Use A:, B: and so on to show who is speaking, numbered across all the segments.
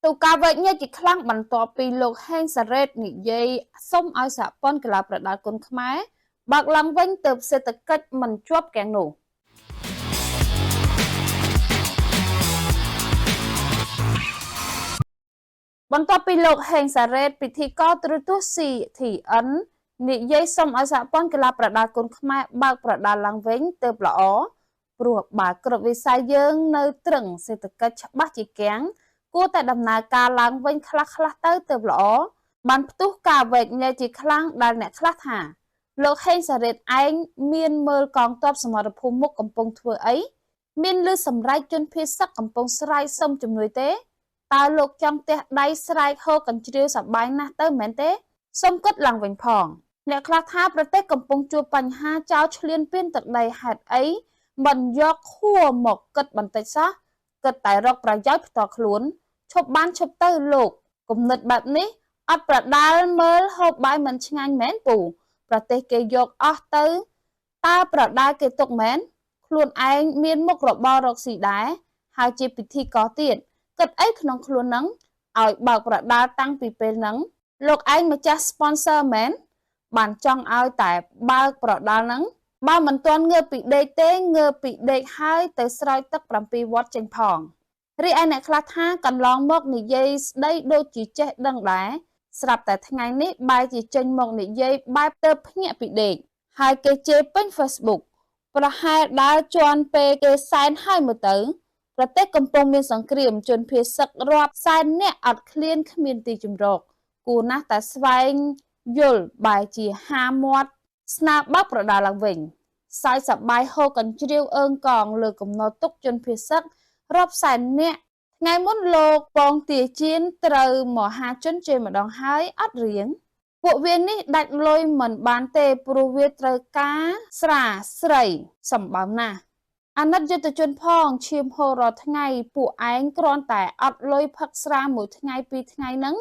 A: ទូការវែកញែកជាខ្លាំងបន្ទាប់ពីលោកហេងសារ៉េតនិយាយសុំឲ្យសហព័ន្ធកីឡាប្រដាល់គុនខ្មែរបើកឡើងវិញទើបសេដ្ឋកិច្ចមិនជាប់គាំងនោះបន្ទាប់ពីលោកហេងសារ៉េតពិធីករទូរទស្សន៍ CTN និយាយសុំឲ្យសហព័ន្ធកីឡាប្រដាល់គុនខ្មែរបើកប្រដាល់ឡើងវិញទើបល្អព្រោះបើគ្រប់វិស័យយើងនៅត្រឹងសេដ្ឋកិច្ចច្បាស់ជាគាំងគួរតែដំណើរការឡើងវិញខ្លះៗទៅទើបល្អបានផ្ទុះការវែកញែកជាខ្លាំងដែលអ្នកខ្លះថាលោកហេងសារ៉េតឯងមានមើលកងទ័ពសមរភូមិមុខកំពុងធ្វើអីមានលឺសម្រែកជនភៀសសឹកកំពុងស្រែកសុំជំនួយទេតើលោកចង់ទះដៃស្រែកហូរកញ្ជ្រៀវសប្បាយណាស់ទៅមែនទេសុំគិតឡើងវិញផងអ្នកខ្លះថាប្រទេសកំពុងជួបបញ្ហាចោលឈ្លានពានទឹកដីហេតុអីមិនយកខួរមកគិតបន្តិចសោះគិតតែរកប្រយោជន៍ផ្ទាល់ខ្លួនឈប់បានឈប់ទៅលោកគំនិតបែបនេះអត់ប្រដាល់មើលហូបបាយមិនឆ្ងាញ់មែនពូប្រទេសគេយកអស់ទៅតើប្រដាល់គេទុកមែនខ្លួនឯងមានមុខរបររកស៊ីដែរហើយជាពិធីករទៀតគិតអីក្នុងខ្លួននឹងឲ្យបើកប្រដាល់តាំងពីពេលហ្នឹងលោកឯងម្ចាស់ sponsor មែនបានចង់ឲ្យតែបើកប្រដាល់ហ្នឹងបើមិនទាន់ងើបពីដេកទេងើបពីដេកហើយទៅស្រោចទឹក7វត្តចេញផងរីឯអ្នកខ្លះថាកន្លងមកនិយាយស្ដីដូចជាចេះដឹងដែរស្រាប់តែថ្ងៃនេះបែរជាចេញមកនិយាយបែបទៅភ្ញាក់ពីដេកហើយគេជេរពេញ Facebook ប្រហែលដើរជន់ពេលគេសែនហើយមើលទៅប្រទេសកំពុងមានសង្គ្រាមជនភៀសសឹករាប់សែននាក់អត់ឃ្លានគ្មានទីជម្រកគួរណាស់តែស្វែងយល់បែរជាហាមាត់ស្នើបើកប្រដាល់ឡើងវិញសើចសប្បាយហូរកញ្ជ្រៀវអើងកងលើកំណត់ទុកជនភៀសសឹករាប់សែននាក់ថ្ងៃមុនលោកពងទាជៀនត្រូវមហាជនជេរម្ដងហើយអត់រៀងពួកវានេះដាច់លុយមិនបានទេព្រោះវាត្រូវការស្រាស្រីសម្បើមណាស់អាណិតយុទ្ធជនផងឈាមហូររាល់ថ្ងៃពួកឯងគ្រាន់តែអត់លុយផឹកស្រាមួយថ្ងៃពីរថ្ងៃហ្នឹង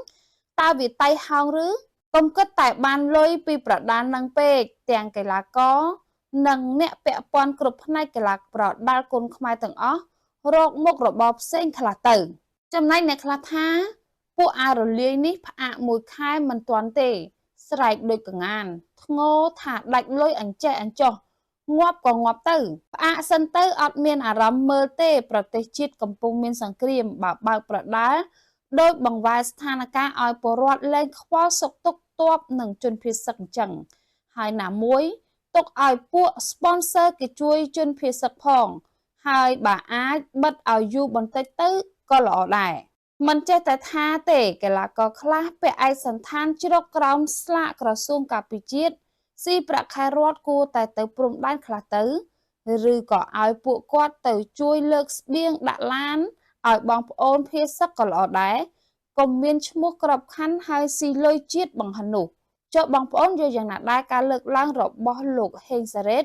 A: តើវាតៃហោងឬកុំគិតតែបានលុយពីប្រដាល់នឹងពេកទាំងកីឡាករនិងអ្នកពាក់ព័ន្ធគ្រប់ផ្នែកកីឡាប្រដាល់គុនខ្មែរទាំងអស់រកមុខរបរផ្សេងខ្លះទៅចំណែកអ្នកខ្លះថាពួកអារលាយនេះផ្អាកមួយខែមិនទាន់ទេស្រែកដូចកងានធ្ងោថាដាច់លុយអញ្ចេះអញ្ចោះងាប់ក៏ងាប់ទៅផ្អាកសិនទៅអត់មានអារម្មណ៍មើលទេប្រទេសជាតិកំពុងមានសង្គ្រាមបើកប្រដាល់ដោយបង្វែរស្ថានភាពឲ្យពលរដ្ឋលែងខ្វល់សុខទុក្ខទ័ពនឹងជនភៀសសឹកអញ្ចឹងហើយណាមួយទុកឲ្យពួក sponsor គេជួយជនភៀសសឹកផងហើយបើអាចបិទឲ្យយូរបន្តិចទៅក៏ល្អដែរមិនចេះតែថាទេកីឡាករខ្លះពាក់ឯកសណ្ឋានជ្រកក្រោមស្លាកក្រសួងការពារជាតិស៊ីប្រាក់ខែរដ្ឋគួរតែទៅព្រំដែនខ្លះទៅឬក៏ឲ្យពួកគាត់ទៅជួយលើកស្បៀងដាក់ឡានឲ្យបងប្អូនភៀសសឹកក៏ល្អដែរកុំមានឈ្មោះក្របខ័ណ្ឌហើយស៊ីលុយជាតិបង្ហិននោះចុះបងប្អូនយល់យ៉ាងណាដែរការលើកឡើងរបស់លោកហេងសារ៉េត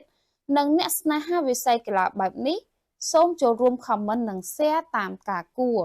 A: និងអ្នកស្នេហាវិស័យកីឡាបែបនេះសូមចូលរួម comment និង share តាមការគួរ